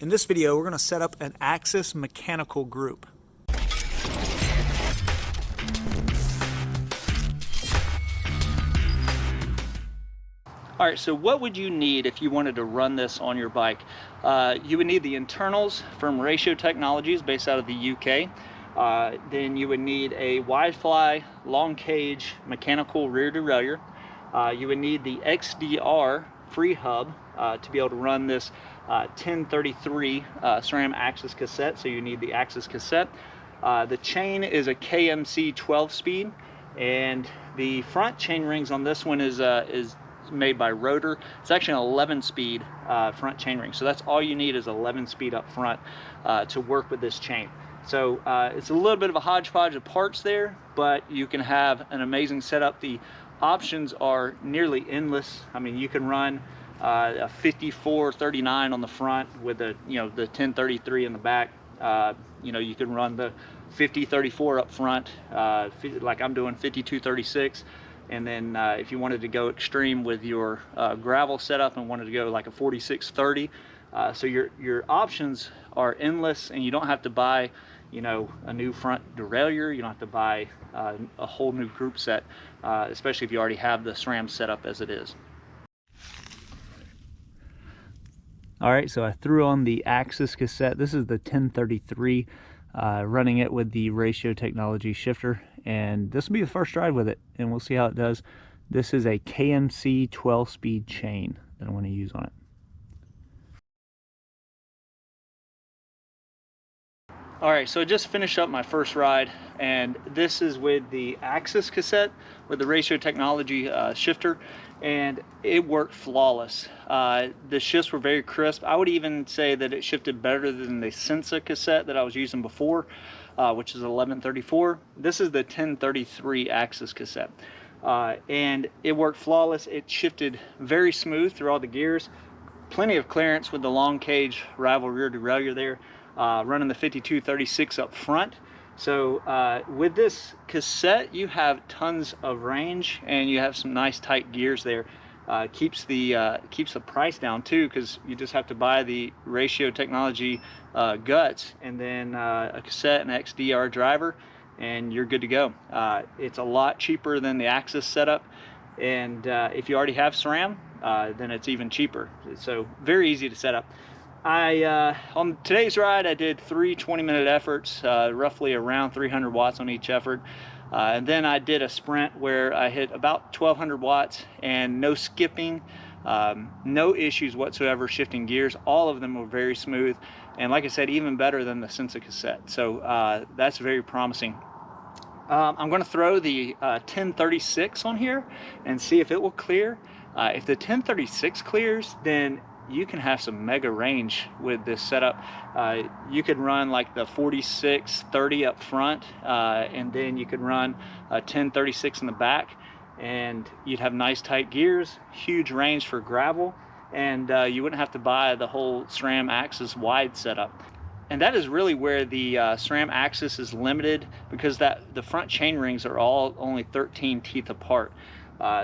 In this video, we're going to set up an AXS mechanical group. Alright, so what would you need if you wanted to run this on your bike? You would need the internals from Ratio Technologies based out of the UK. Then you would need a WiFli long cage mechanical rear derailleur. You would need the XDR freehub to be able to run this 1033 Sram AXS cassette, so you need the AXS cassette. The chain is a KMC 12 speed, and the front chain rings on this one is made by Rotor. It's actually an 11 speed front chain ring, so that's all you need is 11 speed up front to work with this chain. So it's a little bit of a hodgepodge of parts there, but you can have an amazing setup. The options are nearly endless. I mean, you can run a 5439 on the front with the the 1033 in the back. You can run the 5034 up front, like I'm doing 5236. And then if you wanted to go extreme with your gravel setup and wanted to go like a 4630, so your options are endless, and you don't have to buy a new front derailleur. You don't have to buy a whole new group set, especially if you already have the SRAM setup as it is. All right, so I threw on the AXS cassette. This is the 1033, running it with the Ratio Technology shifter, and this will be the first ride with it, and we'll see how it does. This is a KMC 12 speed chain that I want to use on it. All right, so I just finished up my first ride, and this is with the AXS cassette with the Ratio Technology shifter, and it worked flawless. The shifts were very crisp. I would even say that it shifted better than the Sensa cassette that I was using before, which is 1134. This is the 1033 AXS cassette, and it worked flawless. It shifted very smooth through all the gears. Plenty of clearance with the long cage rival rear derailleur there. Running the 5236 up front. So with this cassette, you have tons of range, and you have some nice tight gears there. Keeps the price down too, because you just have to buy the Ratio Technology guts, and then a cassette and XDR driver, and you're good to go. It's a lot cheaper than the AXS setup, and if you already have SRAM, then it's even cheaper. So very easy to set up. On today's ride, I did 3 20-minute efforts, roughly around 300 watts on each effort. And then I did a sprint where I hit about 1200 watts and no skipping, no issues whatsoever shifting gears. All of them were very smooth, and like I said, even better than the Sensa cassette. So that's very promising. I'm going to throw the 1036 on here and see if it will clear. If the 1036 clears, then you can have some mega range with this setup. You could run like the 4630 up front, and then you could run a 1036 in the back, and you'd have nice tight gears, huge range for gravel, and you wouldn't have to buy the whole Sram AXS wide setup. And that is really where the Sram AXS is limited, because the front chain rings are all only 13 teeth apart.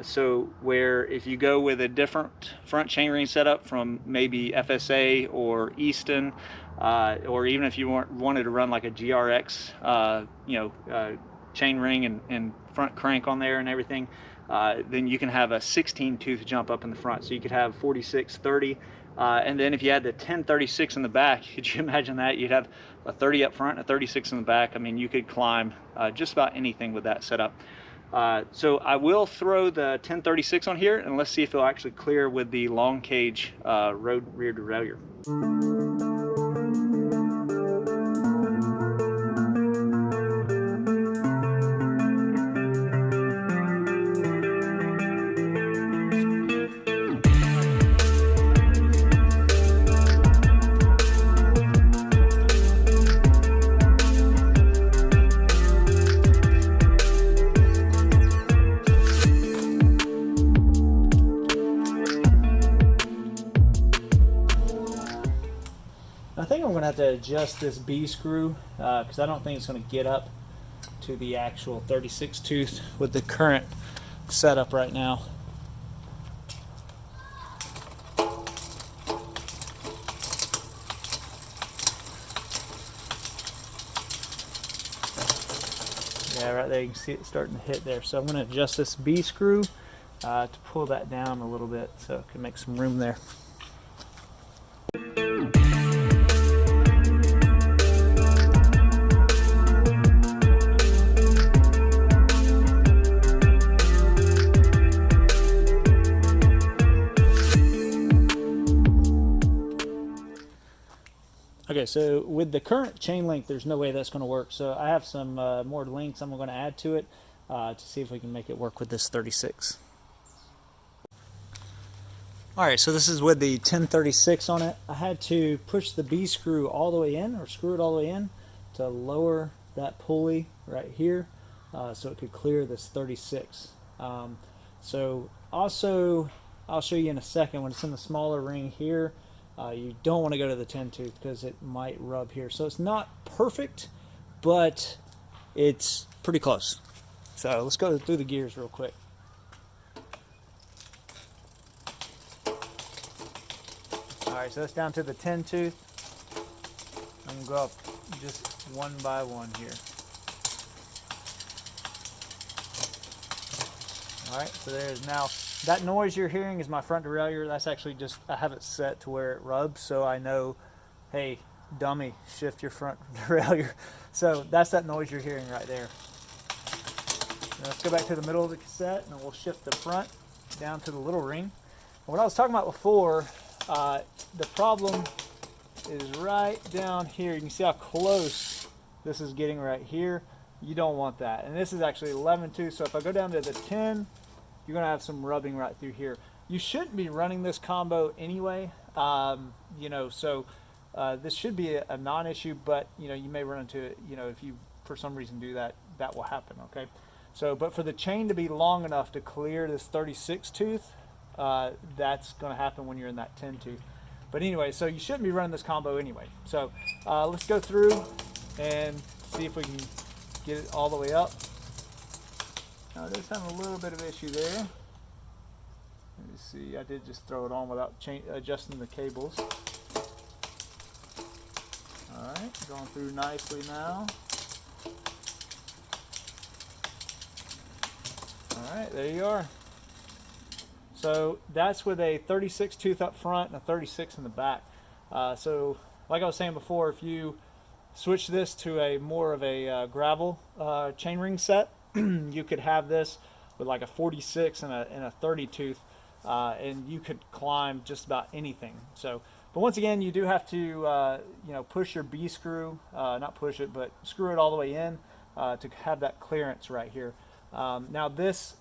So where if you go with a different front chainring setup from maybe FSA or Easton, or even if you wanted to run like a GRX, chain ring and front crank on there and everything, then you can have a 16 tooth jump up in the front. So you could have 4630, and then if you had the 1036 in the back, could you imagine that? You'd have a 30 up front and a 36 in the back. I mean, you could climb just about anything with that setup. So I will throw the 1036 on here, and let's see if it'll actually clear with the long cage road rear derailleur. I think I'm going to have to adjust this B screw because I don't think it's going to get up to the actual 36 tooth with the current setup right now. Yeah, right there, you can see it starting to hit there. So I'm going to adjust this B screw to pull that down a little bit so it can make some room there. Okay, so with the current chain length, there's no way that's going to work. So I have some more links I'm going to add to it to see if we can make it work with this 36. All right, so this is with the 1036 on it. I had to push the B screw all the way in, or screw it all the way in, to lower that pulley right here so it could clear this 36. So also, I'll show you in a second, when it's in the smaller ring here, you don't want to go to the 10 tooth because it might rub here. So it's not perfect, but it's pretty close. So let's go through the gears real quick. Alright, so that's down to the 10 tooth. I'm going to go up just one by one here. Alright, so there's now, that noise you're hearing is my front derailleur. That's actually just, I have it set to where it rubs, so I know, hey, dummy, shift your front derailleur. So that's that noise you're hearing right there. Now let's go back to the middle of the cassette, and we'll shift the front down to the little ring. What I was talking about before, the problem is right down here. You can see how close this is getting right here. You don't want that. And this is actually 11 tooth, so if I go down to the 10, you're going to have some rubbing right through here. You shouldn't be running this combo anyway, you know, so this should be a non-issue, but you know, you may run into it, you know, if you for some reason do that, that will happen, okay? So, but for the chain to be long enough to clear this 36 tooth, that's going to happen when you're in that 10 tooth. But anyway, so you shouldn't be running this combo anyway. So let's go through and see if we can get it all the way up. Now it is having a little bit of issue there. Let me see, I did just throw it on without adjusting the cables. Alright, going through nicely now. Alright, there you are. So that's with a 36 tooth up front and a 36 in the back. So like I was saying before, if you switch this to a more of a gravel chainring set, you could have this with like a 46 and a 30 tooth, and you could climb just about anything. So, but once again, you do have to you know, push your B screw, not push it, but screw it all the way in to have that clearance right here. Now this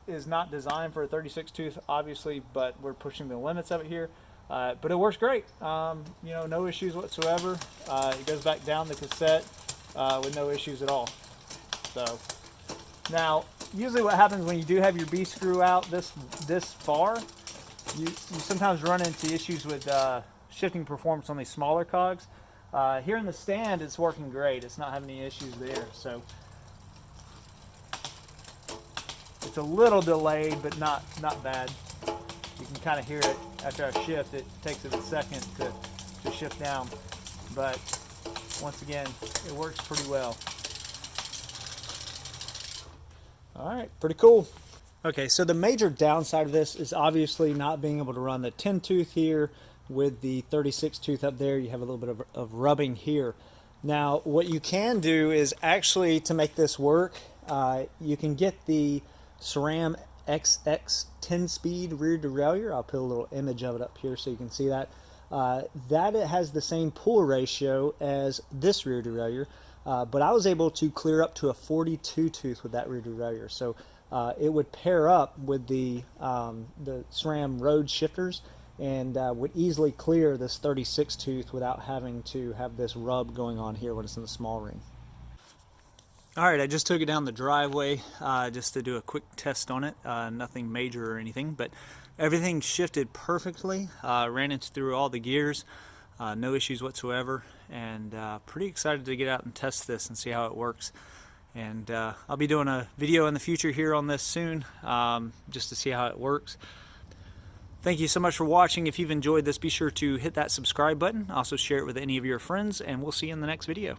is not designed for a 36 tooth, obviously, but we're pushing the limits of it here. But it works great. You know, no issues whatsoever. It goes back down the cassette with no issues at all. So now, usually what happens when you do have your B screw out this far, you sometimes run into issues with shifting performance on these smaller cogs. Here in the stand, it's working great. It's not having any issues there. So it's a little delayed, but not bad. You can kind of hear it after I shift. It takes it a second to shift down, but once again, it works pretty well. All right, pretty cool. Okay, so the major downside of this is obviously not being able to run the 10 tooth here with the 36 tooth up there. You have a little bit of rubbing here. Now, what you can do is actually, to make this work, you can get the Sram AXS 10-speed rear derailleur. I'll put a little image of it up here so you can see that. That it has the same pull ratio as this rear derailleur, but I was able to clear up to a 42 tooth with that rear derailleur. So it would pair up with the SRAM road shifters and would easily clear this 36 tooth without having to have this rub going on here when it's in the small ring. Alright, I just took it down the driveway just to do a quick test on it. Nothing major or anything, but everything shifted perfectly. Ran it through all the gears, no issues whatsoever, and pretty excited to get out and test this and see how it works. And I'll be doing a video in the future here on this soon, just to see how it works. Thank you so much for watching. If you've enjoyed this, be sure to hit that subscribe button. Also share it with any of your friends, and we'll see you in the next video.